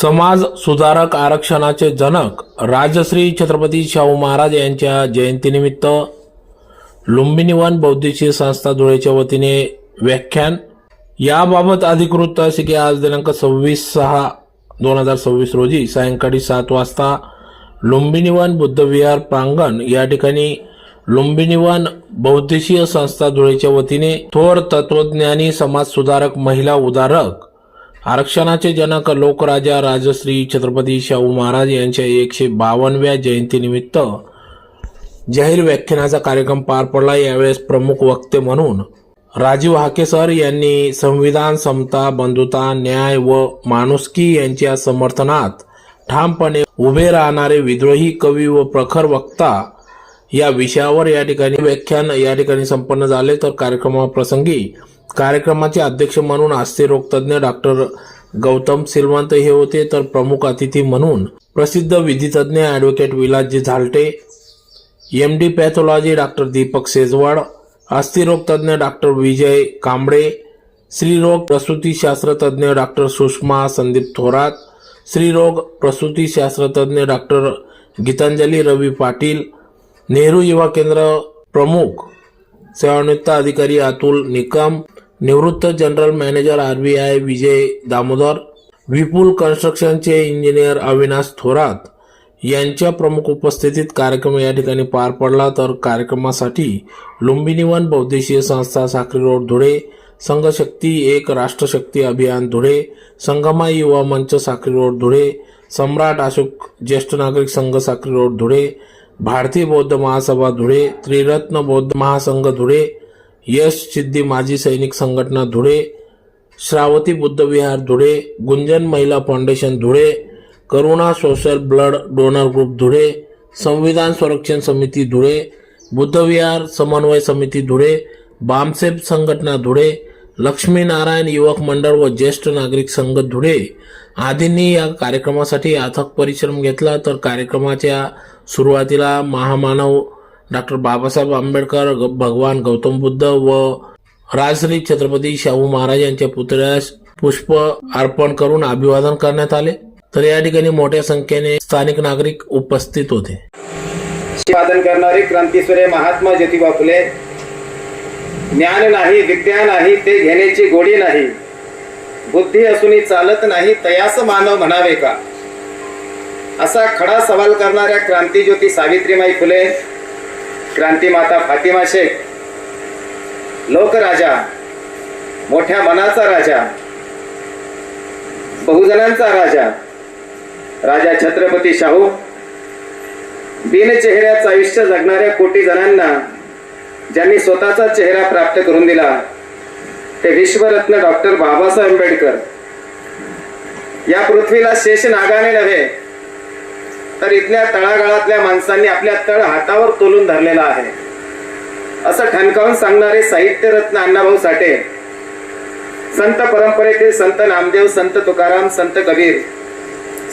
समाज सुधारक आरक्षणाचे जनक राजश्री छत्रपती शाहू महाराज यांच्या जयंतीनिमित्त लुंबिनी वन बौद्धिक संस्था धुळेच्या वतीने व्याख्यान। याबाबत अधिकृत असे की आज दिनांक 26/6/2026 रोजी सायंकाळी 7 वाजता लुंबिनी वन बुद्धविहार प्रांगण या ठिकाणी लुंबिनी वन बौद्धिक संस्था धुळेच्या वतीने थोर तत्वज्ञानी समाज सुधारक महिला उदारक आरक्षणाचे जनक लोकराजा राजश्री छत्रपती शाहू महाराज यांच्या 152व्या जयंतीनिमित्त जाहीर व्याख्यानाचा कार्यक्रम पार पडला। यावेळेस प्रमुख वक्ते म्हणून राजीव हाके सर यांनी संविधान, समता, बंधुता, न्याय व माणुसकी यांच्या समर्थनात ठामपणे उभे राहणारे विद्रोही कवी व प्रखर वक्ता या विषयावर या ठिकाणी व्याख्यान संपन्न झाले। तर कार्यक्रमाप्रसंगी कार्यक्रमाचे अध्यक्ष म्हणून अस्थिरोग तज्ञ डॉक्टर गौतम सिलवंत हे होते। तर प्रमुख अतिथी म्हणून प्रसिद्ध विधितज्ञ advocate Vilasji झालटे, MD pathology doctor Deepak सेजवाड, अस्थिरोग तज्ञ डॉक्टर विजय कांबळे, स्त्रीरोग प्रसूतीशास्त्र तज्ञ डॉक्टर सुषमा संदीप थोरात, स्त्रीरोग प्रसूतीशास्त्र तज्ञ डॉक्टर गीतांजली रवी पाटील, नेहरू युवा केंद्र प्रमुख सेवानिवृत्त अधिकारी अतुल निकम, निवृत्त जनरल मॅनेजर RBI विजय दामोदर, विपुल कन्स्ट्रक्शनचे इंजिनियर अविनाश थोरात यांच्या प्रमुख उपस्थितीत कार्यक्रम या ठिकाणी पार पडला। तर कार्यक्रमासाठी लुंबिनी वन बौद्धिक संस्था साक्री रोड धुळे, संघशक्ती एक राष्ट्रशक्ती अभियान धुळे, संगमा युवा मंच साक्री रोड धुळे, सम्राट अशोक ज्येष्ठ नागरिक संघ साक्री रोड धुळे, भारतीय बौद्ध महासभा धुळे, त्रिरत्न बौद्ध महासंघ धुळे, यश सिद्धी माजी सैनिक संघटना धुळे, श्रावती बुद्ध विहार धुळे, गुंजन महिला foundation Dhule, Karuna social blood donor group Dhule, संविधान संरक्षण समिती धुळे, बुद्धविहार समन्वय समिती धुळे, बामसेब संघटना धुळे, लक्ष्मीनारायण युवक मंडळ व ज्येष्ठ नागरिक संघ धुळे आदींनी या कार्यक्रमासाठी अथक परिश्रम घेतला। तर कार्यक्रमाच्या सुरुवातीला महामानव डॉक्टर बाबासाहेब आंबेडकर, भगवान गौतम बुद्ध व राजश्री छत्रपती शाहू महाराज यांच्या पुतळ्यास पुष्प अर्पण करून अभिवादन करण्यात आले। तर या ठिकाणी मोठ्या संख्येने स्थानिक नागरिक उपस्थित होते। अभिवादन करणारे क्रांतीसूर्य महात्मा ज्योतिबा फुले, ज्ञान नाही विद्या नाही ते घेण्याची गोडी नाही, बुद्धी असूनही चालत नाही तयास मानव म्हणावे का, असा खडा सवाल करणाऱ्या क्रांतीज्योती सावित्रीबाई फुले, क्रांतीमाता फातिमा शेख, लोकराजा, मोठ्या मनाचा राजा, बहुजनांचा राजा, राजा छत्रपती शाहू, बिनचेहऱ्याचं आयुष्य जगणाऱ्या कोटी जणांना ज्यांनी स्वतःचा चेहरा प्राप्त करून दिला ते विश्वरत्न डॉक्टर बाबासाहेब आंबेडकर, या पृथ्वीला शेष नागाने नव्हे तर इथल्या तळागाळातल्या माणसांनी आपल्या तळ हातावर तोलून धरलेला आहे असं ठणकावून सांगणारे साहित्यरत्न अण्णाभाऊ साठे, संत परंपरेतील संत नामदेव, संत तुकाराम, संत कबीर,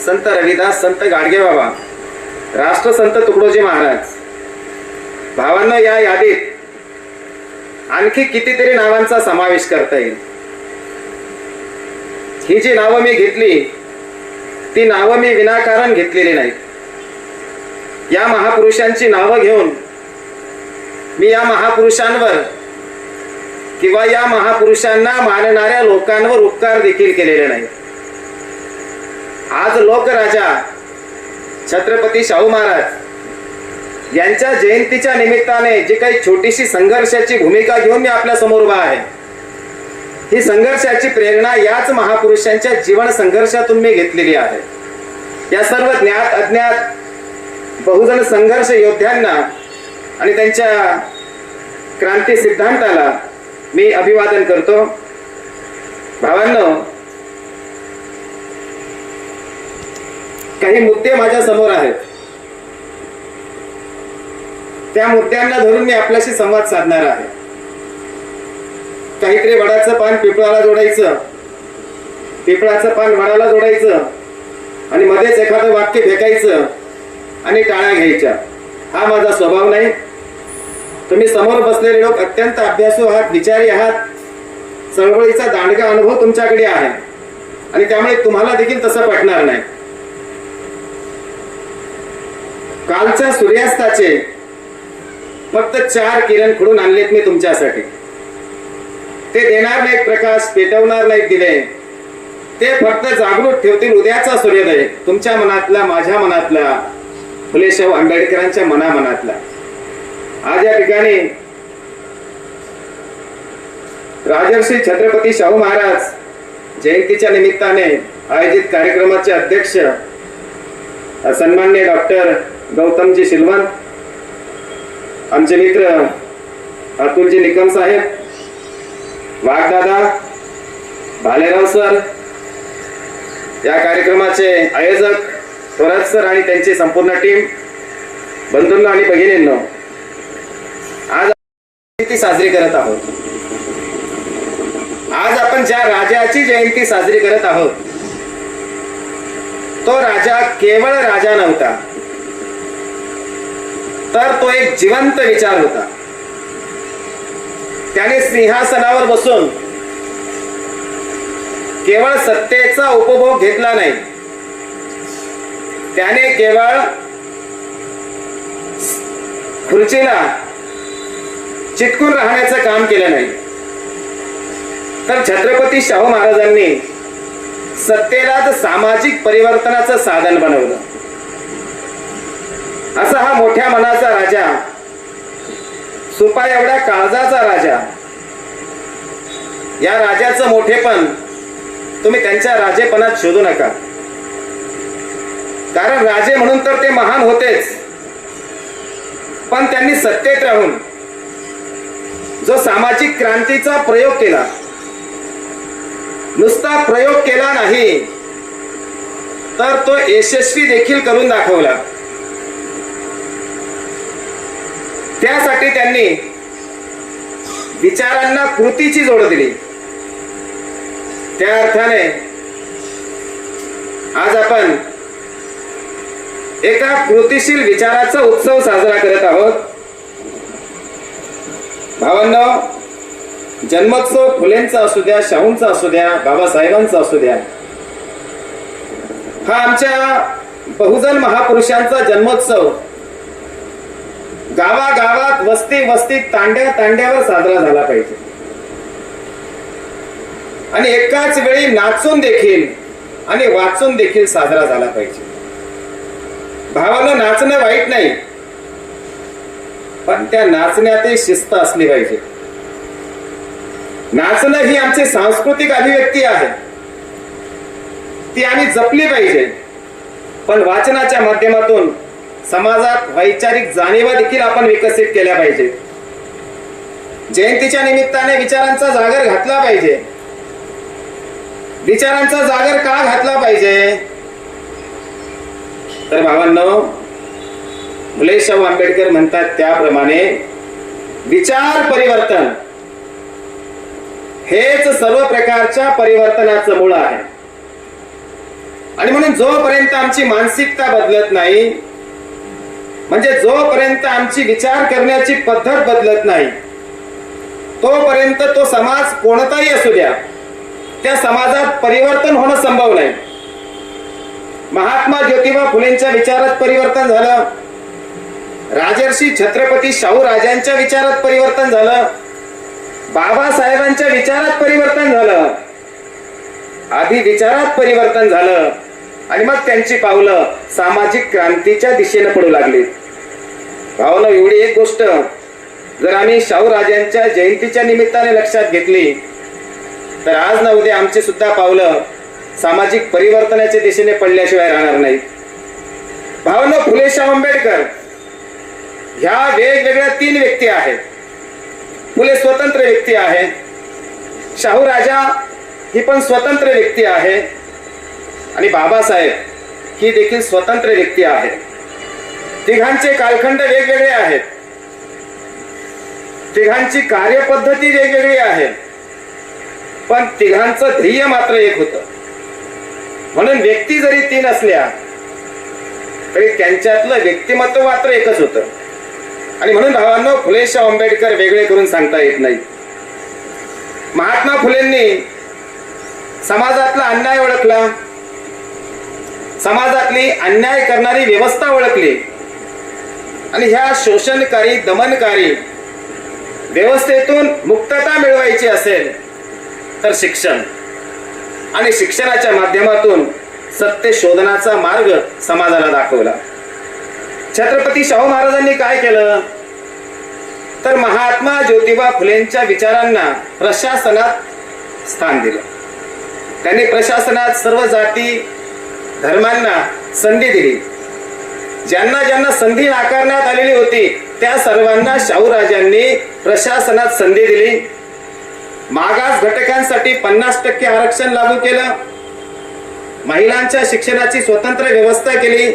संत रविदास, संत गाडगेबाबा, राष्ट्रसंत तुकडोजी महाराज। भावांनो, या यादीत आणखी कितीतरी नावांचा समावेश करता येईल। ही जी नावं मी घेतली ती नावं मी विनाकारण घेतलेली नाहीत। या महापुरुषांची नावं घेऊन मी या महापुरुषांवर किंवा या महापुरुषांना मानणाऱ्या लोकांवर उपकार देखील केलेले नाही। आज लोकराजा छत्रपती शाहू महाराज यांच्या जयंतीच्या निमित्ताने जी काही छोटीशी संघर्षाची भूमिका घेऊन मी आपल्या समोर उभा आहे, ही संघर्षाची प्रेरणा याच महापुरुषांच्या जीवन संघर्षातून मी घेतलेली आहे। या सर्व ज्ञात अज्ञात बहुजन संघर्ष योद्ध्यांना आणि त्यांच्या क्रांती सिद्धांताला मी अभिवादन करतो। भावांनो, काही मुद्दे माझ्या समोर आहेत, त्या मुद्द्यांना धरून मी आपल्याशी संवाद साधणार आहे। काहीतरी वडाचं पान पिपळाला जोडायचं, पिपळाचं पान वडाला जोडायचं आणि मध्येच एखादं वाक्य फेकायचं आणि टाळ्या घ्यायच्या, हा माझा स्वभाव नाही। तुम्ही समोर बसलेले लोक अत्यंत अभ्यासू आहात, विचारी आहात, चळवळीचा दांडगा अनुभव तुमच्याकडे आहे। आणि त्यामुळे तुम्हाला देखील तसं पटणार नाही. कालच्या सूर्यास्ताचे फक्त 4 किरण खुडून आणलेत मी तुमच्यासाठी. ते देणार नाहीत प्रकाश, पेटवणार नाहीत दिवे, ते फक्त जागृत ठेवतील उद्याचा सूर्योदय तुमच्या मनातला, माझ्या मनातला, फुले शाहू आंबेडकरांच्या मनातला. आज या ठिकाणी राजर्षी छत्रपती शाहू महाराज जयंतीच्या निमित्ताने आयोजित कार्यक्रमाचे अध्यक्ष सन्माननीय डॉक्टर गौतमजी शिलवंत, आमचे मित्र अतुलजी निकम साहेब, वाघदादा, भालेराव सर, या कार्यक्रमाचे आयोजक थोरात सर आणि त्यांची संपूर्ण टीम, बंधूंनो आणि भगिनींनो, आज जयंती साजरी करत आहोत. आज आपण ज्या राजाची जयंती साजरी करत आहोत तो राजा केवळ राजा नव्हता, तर तो एक जिवंत विचार होता. त्याने सिंहासनावर बसून केवळ सत्तेचा उपभोग घेतला नाही, त्याने केवळ खुर्चीला चिटकून राहण्याचं काम केलं नाही, तर छत्रपती शाहू महाराजांनी सत्तेलाच सामाजिक परिवर्तनाचं साधन बनवलं. असा हा मोठ्या मनाचा राजा, सुपा एवढ्या काळजाचा राजा. या राजाचं मोठेपण तुम्ही त्यांच्या राजेपणात शोधू नका, कारण राजे म्हणून तर ते महान होतेच, पण त्यांनी सत्तेत राहून जो सामाजिक क्रांतीचा प्रयोग केला, नुसता प्रयोग केला नाही तर तो यशस्वी देखील करून दाखवला. त्यासाठी त्यांनी विचारांना कृतीची जोड दिली. त्या अर्थाने आज आपण एका कृतीशील विचाराचा उत्सव साजरा करत आहोत. भावांनो, जन्मोत्सव फुलेंचा असू द्या, शाहूंचा असू द्या, बाबासाहेबांचा असू द्या, हा आमच्या बहुजन महापुरुषांचा जन्मोत्सव गावागावात, वस्ती वस्तीत, तांड्या तांड्यावर साजरा झाला पाहिजे आणि एकाच वेळी नाचून देखील आणि वाचून देखील साजरा झाला पाहिजे. भावानं, नाचणं वाईट नाही, पण त्या नाचण्यातही शिस्त असली पाहिजे. नाचणं ही आमची सांस्कृतिक अभिव्यक्ती आहे, ती आम्ही जपली पाहिजे, पण वाचनाच्या माध्यमातून समाजात वैचारिक जाणीवा देखील आपण विकसित केल्या पाहिजे. जयंतीच्या निमित्ताने विचारांचा जागर घातला पाहिजे. विचारांचा जागर का घातला पाहिजे? तर भावांनो, फुले शाहू आंबेडकर म्हणतात त्याप्रमाणे विचार परिवर्तन हेच सर्व प्रकारच्या परिवर्तनाचं मूळ आहे. आणि म्हणून जोपर्यंत आमची मानसिकता बदलत नाही, म्हणजे जोपर्यंत आमची विचार करण्याची पद्धत बदलत नाही, तोपर्यंत तो समाज कोणताही असू द्या, त्या समाजात परिवर्तन होणं संभव नाही. महात्मा ज्योतिबा फुलेंच्या विचारात परिवर्तन झालं, राजर्षी छत्रपती शाहू राजांच्या विचारात परिवर्तन झालं, बाबासाहेबांच्या विचारात परिवर्तन झालं, आधी विचारात परिवर्तन झालं आणि मग त्यांची पावलं सामाजिक क्रांतीच्या दिशेने पडू लागली. भावना, एवढी एक गोष्ट जर आम्ही शाहू राजांच्या जयंतीच्या निमित्ताने लक्षात घेतली तर आज ना उद्या आमची सुद्धा पावलं सामाजिक परिवर्तनाच्या दिशेने पडल्याशिवाय राहणार नाहीत. भावना, फुले शाहू आंबेडकर ह्या वेगवेगळ्या 3 व्यक्ती आहेत. फुले स्वतंत्र व्यक्ती आहे, शाहू राजा ही पण स्वतंत्र व्यक्ती आहे आणि बाबासाहेब ही देखील स्वतंत्र व्यक्ती आहे. तिघांचे कालखंड वेगवेगळे आहेत, तिघांची कार्यपद्धती वेगवेगळी आहे, पण तिघांचं ध्येय मात्र एक होतं. म्हणून व्यक्ती जरी 3 असल्या तरी त्यांच्यातलं व्यक्तिमत्व मात्र एकच होतं. आणि म्हणून भावांनो, फुले शाहू आंबेडकर वेगळे करून सांगता येत नाही. महात्मा फुलेंनी समाजातला अन्याय ओळखला, समाजातली अन्याय करणारी व्यवस्था ओळखली आणि ह्या शोषणकारी दमनकारी व्यवस्थेतून मुक्तता मिळवायची असेल तर शिक्षण आणि शिक्षणाच्या माध्यमातून सत्य शोधनाचा मार्ग समाजाला दाखवला. छत्रपती शाहू महाराजांनी काय केलं तर महात्मा ज्योतिबा फुलेंच्या विचारांना प्रशासनात स्थान दिलं. त्यांनी प्रशासनात सर्व जाती धर्मांना संधी दिली. ज्यांना ज्यांना संधी नाकारण्यात आलेली होती त्या सर्वांना शाहूराजांनी प्रशासनात संधी दिली. मागास घटकांसाठी 50% आरक्षण लागू केलं. महिलांच्या शिक्षणाची स्वतंत्र व्यवस्था केली.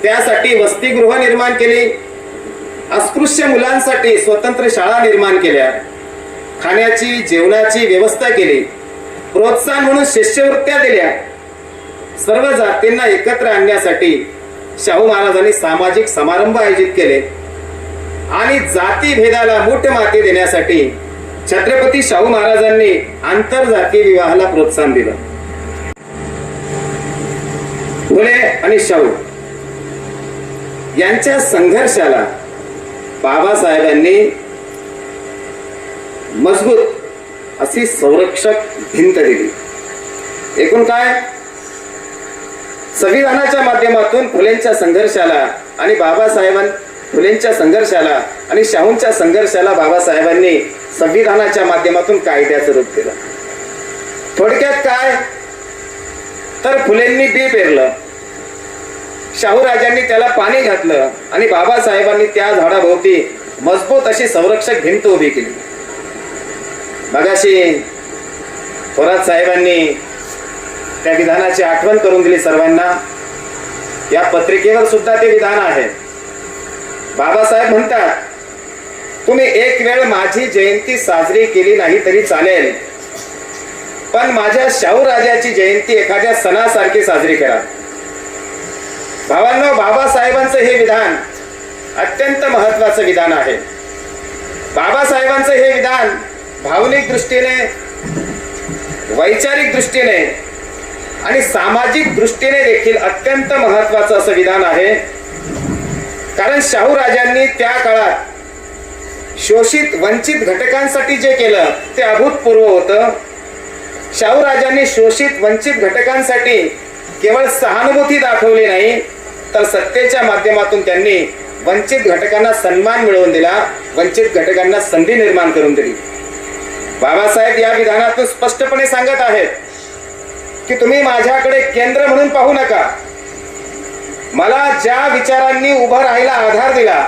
त्यासाठी वसतिगृह निर्माण केली. अस्पृश्य मुलांसाठी स्वतंत्र शाळा निर्माण केल्या. खाण्याची जेवणाची व्यवस्था केली. प्रोत्साहन म्हणून शिष्यवृत्त्या दिल्या. सर्व जातींना एकत्र आणण्यासाठी शाहू महाराजांनी सामाजिक समारंभ आयोजित केले आणि जाती भेदाला मूठ माती देण्यासाठी छत्रपती शाहू महाराजांनी आंतरजातीय विवाहाला प्रोत्साहन दिलं. फुले आणि शाहू यांच्या संघर्षाला बाबासाहेबांनी मजबूत अशी संरक्षक भिंत दिली. एकूण काय, संविधानाच्या माध्यमातून फुलेंच्या संघर्षाला आणि फुलेंच्या संघर्षाला आणि शाहूंच्या संघर्षाला बाबासाहेबांनी संविधानाच्या माध्यमातून कायद्याचं रूप दिलं. थोडक्यात काय तर फुलेंनी बी पेरलं, शाहूराजांनी त्याला पाणी घातलं आणि बाबासाहेबांनी त्या झाडाभोवती मजबूत अशी संरक्षक भिंत उभी केली. मगाशी थोरात साहेबांनी त्या विधानाची आठवण करून दिली सर्वांना. या पत्रिकेवर सुद्धा ते विधान आहे. बाबासाहेब म्हणतात, तुम्ही एक वेळ माझी जयंती साजरी केली नाही तरी चालेल, पण माझ्या शाहूराजाची जयंती एखाद्या सणासारखी साजरी करा. भावांनो, बाबासाहेबांचं हे विधान अत्यंत महत्वाचं विधान आहे. बाबासाहेबांचं हे विधान भावनिक दृष्टीने, वैचारिक दृष्टीने आणि सामाजिक दृष्टीने देखील अत्यंत महत्वाचं असं विधान आहे. कारण शाहूराजांनी त्या काळात शोषित वंचित घटकांसाठी जे केलं ते अभूतपूर्व होतं. शाहूराजांनी शोषित वंचित घटकांसाठी केवळ सहानुभूती दाखवली नाही तर सत्तेच्या माध्यमातून त्यांनी वंचित घटकांना सन्मान मिळवून दिला, वंचित घटकांना संधी निर्माण करून दिली. बाबासाहेब या विधानातून स्पष्टपणे सांगत आहेत की तुम्ही माझ्याकडे केंद्र म्हणून पाहू नका. मला ज्या विचारांनी उभं राहायला आधार दिला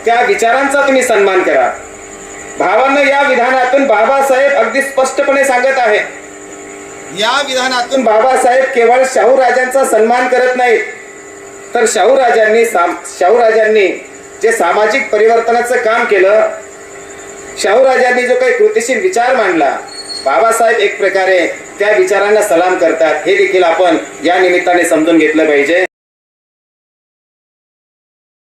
त्या विचारांचा तुम्ही सन्मान करा. भावांनो, या विधानातून बाबासाहेब अगदी स्पष्टपणे सांगत आहेत. या विधानातून बाबासाहेब केवळ शाहूराजांचा सन्मान करत नाहीत तर शाहूराजांनी जे सामाजिक परिवर्तनाचं काम केलं, शाहूराजांनी जो काही कृतिशील विचार मांडला, बाबासाहेब एक प्रकारे त्या विचारांना सलाम करतात. हे देखील आपण या निमित्ताने समजून घेतलं पाहिजे.